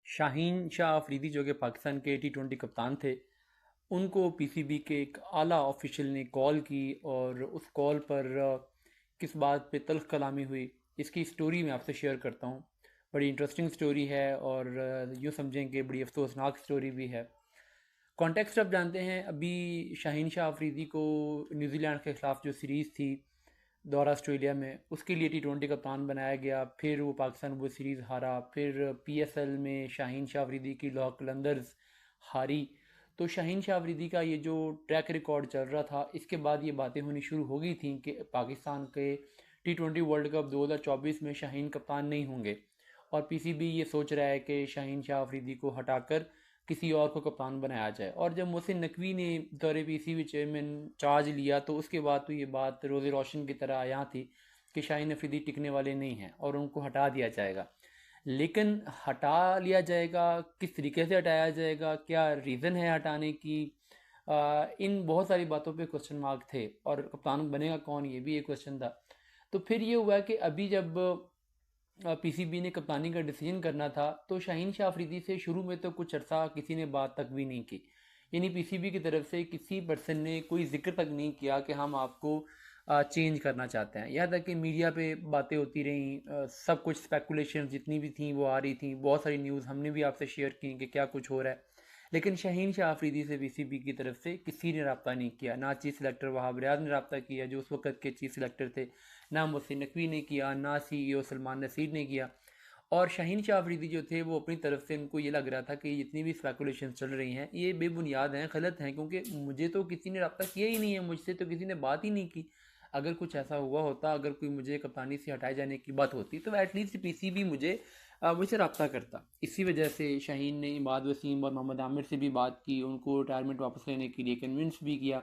शाहीन शाह अफरीदी जो कि पाकिस्तान के T20 कप्तान थे, उनको पीसीबी के एक आला ऑफिशियल ने कॉल की और उस कॉल पर किस बात पे तल्ख कलामी हुई, इसकी स्टोरी मैं आपसे शेयर करता हूँ। बड़ी इंटरेस्टिंग स्टोरी है और यूँ समझें कि बड़ी अफसोसनाक स्टोरी भी है। कॉन्टेक्स्ट आप जानते हैं, अभी शाहीन शाह अफरीदी को न्यूजीलैंड के ख़िलाफ़ जो सीरीज़ थी दौरा ऑस्ट्रेलिया में, उसके लिए T20 कप्तान बनाया गया। फिर वो पाकिस्तान वो सीरीज़ हारा। फिर पीएसएल में शाहीन शाह अफरीदी की लॉ कलंदर्स हारी। तो शाहीन शाह अफरीदी का ये जो ट्रैक रिकॉर्ड चल रहा था, इसके बाद ये बातें होनी शुरू हो गई थी कि पाकिस्तान के T20 वर्ल्ड कप 2024 में शाहीन कप्तान नहीं होंगे और पीसीबी ये सोच रहा है कि शाहीन शाह अफरीदी को हटाकर किसी और को कप्तान बनाया जाए। और जब मोहसिन नकवी ने दौरे पीसीबी चेयरमैन चार्ज लिया, तो उसके बाद तो ये बात रोज़े रोशन की तरह आया थी कि शाहीन अफरीदी टिकने वाले नहीं हैं और उनको हटा दिया जाएगा। लेकिन हटा लिया जाएगा, किस तरीके से हटाया जाएगा, क्या रीज़न है हटाने की, इन बहुत सारी बातों पे क्वेश्चन मार्क थे। और कप्तान बनेगा कौन, ये भी एक क्वेश्चन था। तो फिर ये हुआ कि अभी जब पीसीबी ने कप्तानी का डिसीजन करना था, तो शाहीन शाह अफरीदी से शुरू में तो कुछ अर्सा किसी ने बात तक भी नहीं की। यानी पीसीबी की तरफ से किसी पर्सन ने कोई जिक्र तक नहीं किया कि हम आपको चेंज करना चाहते हैं। यहाँ तक कि मीडिया पे बातें होती रहीं, सब कुछ स्पेकुलेशन जितनी भी थी वो आ रही थी। बहुत सारी न्यूज़ हमने भी आपसे शेयर की कि क्या कुछ हो रहा है। लेकिन शाहीन शाह अफरीदी से पीसीबी की तरफ से किसी ने रब्ता नहीं किया। ना चीफ सेलेक्टर वहाब रियाज ने रब्ता किया जो उस वक्त के चीफ सेलेक्टर थे, ना मोहसिन नकवी ने किया, ना सीईओ सलमान नसीर ने किया। और शाहीन शाह अफरीदी जो थे वो अपनी तरफ से, उनको ये लग रहा था कि जितनी भी स्पेकुलेशन चल रही हैं ये बेबुनियाद हैं, गलत हैं, क्योंकि मुझे तो किसी ने रब्ता किया ही नहीं है, मुझसे तो किसी ने बात ही नहीं की। अगर कुछ ऐसा हुआ होता, अगर कोई मुझे कप्तानी से हटाए जाने की बात होती, तो एटलीस्ट पीसीबी मुझसे रब्ता करता। इसी वजह से शाहीन ने इमाद वसीम और मोहम्मद आमिर से भी बात की, उनको रिटायरमेंट वापस लेने के लिए कन्विंस भी किया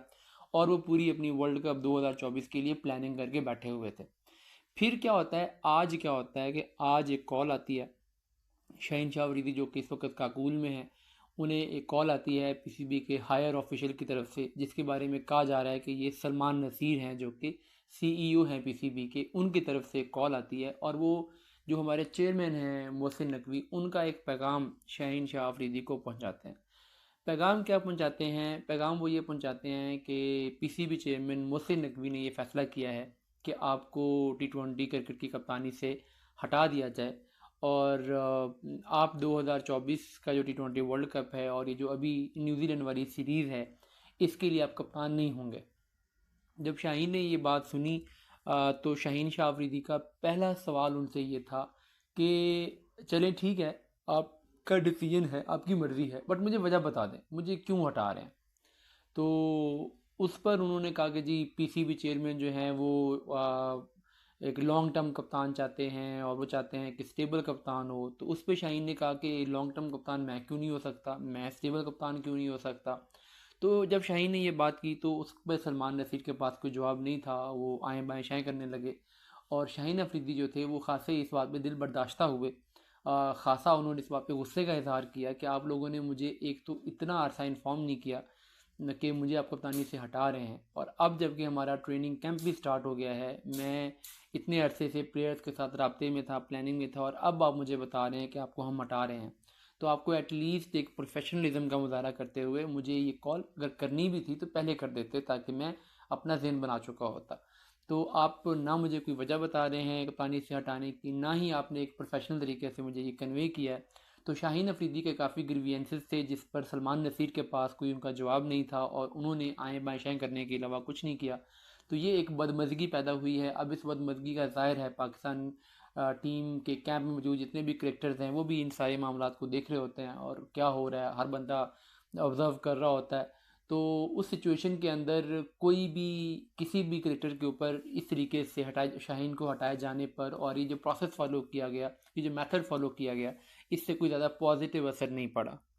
और वो पूरी अपनी वर्ल्ड कप 2024 के लिए प्लानिंग करके बैठे हुए थे। फिर क्या होता है, आज क्या होता है कि आज एक कॉल आती है शाहीन शाह अफरीदी जो कि इस वक्त काबुल में है, उन्हें एक कॉल आती है पीसीबी के हायर ऑफिशियल की तरफ से, जिसके बारे में कहा जा रहा है कि ये सलमान नसीर हैं जो कि सीईओ हैं पीसीबी के, उनकी तरफ से एक कॉल आती है। और वो जो हमारे चेयरमैन हैं मोहसिन नकवी, उनका एक पैगाम शाहीन शाह अफरीदी को पहुंचाते हैं। पैगाम क्या पहुंचाते हैं? पैगाम वो ये पहुंचाते हैं कि पीसीबी चेयरमैन मोहसिन नकवी ने ये फैसला किया है कि आपको T20 क्रिकेट की कप्तानी से हटा दिया जाए और आप 2024 का जो T20 वर्ल्ड कप है और ये जो अभी न्यूजीलैंड वाली सीरीज़ है, इसके लिए आप कप्तान नहीं होंगे। जब शाहीन ने ये बात सुनी, तो शाहीन शाह अफरीदी का पहला सवाल उनसे ये था कि चलें ठीक है, आपका डिसीजन है, आपकी मर्ज़ी है, बट मुझे वजह बता दें, मुझे क्यों हटा रहे हैं। तो उस पर उन्होंने कहा कि जी पीसीबी चेयरमैन जो हैं वो एक लॉन्ग टर्म कप्तान चाहते हैं और वो चाहते हैं कि स्टेबल कप्तान हो। तो उस पर शाहीन ने कहा कि लॉन्ग टर्म कप्तान मैं क्यों नहीं हो सकता, मैं स्टेबल कप्तान क्यों नहीं हो सकता। तो जब शाहीन ने ये बात की तो उस पर सलमान नसीर के पास कोई जवाब नहीं था, वो आए बाएँ शाएँ करने लगे। और शाहीन अफरीदी जो थे वो खासे इस बात पे दिल बर्दाश्ता हुए। खासा उन्होंने इस बात पे गुस्से का इजहार किया कि आप लोगों ने मुझे एक तो इतना अरसा इन्फॉर्म नहीं किया कि मुझे आप कप्तानी से हटा रहे हैं, और अब जबकि हमारा ट्रेनिंग कैंप भी स्टार्ट हो गया है, मैं इतने अरसे से प्लेयर्स के साथ राब्ते में था, प्लानिंग में था, और अब आप मुझे बता रहे हैं कि आपको हम हटा रहे हैं। तो आपको एटलीस्ट एक प्रोफेशनलिज्म का मुजाहरा करते हुए मुझे ये कॉल अगर करनी भी थी तो पहले कर देते, ताकि मैं अपना जहन बना चुका होता। तो आप ना मुझे कोई वजह बता रहे हैं कप्तानी से हटाने की, ना ही आपने एक प्रोफेशनल तरीके से मुझे ये कन्वे किया है। तो शाहीन अफरीदी के काफ़ी ग्रीवियंसेस थे जिस पर सलमान नसीर के पास कोई उनका जवाब नहीं था और उन्होंने आएँ बाएँ शाएँ करने के अलावा कुछ नहीं किया। तो ये एक बदमज़गी पैदा हुई है। अब इस बदमज़गी का ज़ाहिर है पाकिस्तान टीम के कैंप में मौजूद जितने भी क्रिकेटर्स हैं वो भी इन सारे मामलात को देख रहे होते हैं और क्या हो रहा है हर बंदा ऑब्ज़र्व कर रहा होता है। तो उस सिचुएशन के अंदर कोई भी किसी भी क्रिकेटर के ऊपर इस तरीके से हटाए शाहीन को हटाए जाने पर, और ये जो प्रोसेस फॉलो किया गया, ये जो मेथड फॉलो किया गया, इससे कोई ज़्यादा पॉजिटिव असर नहीं पड़ा।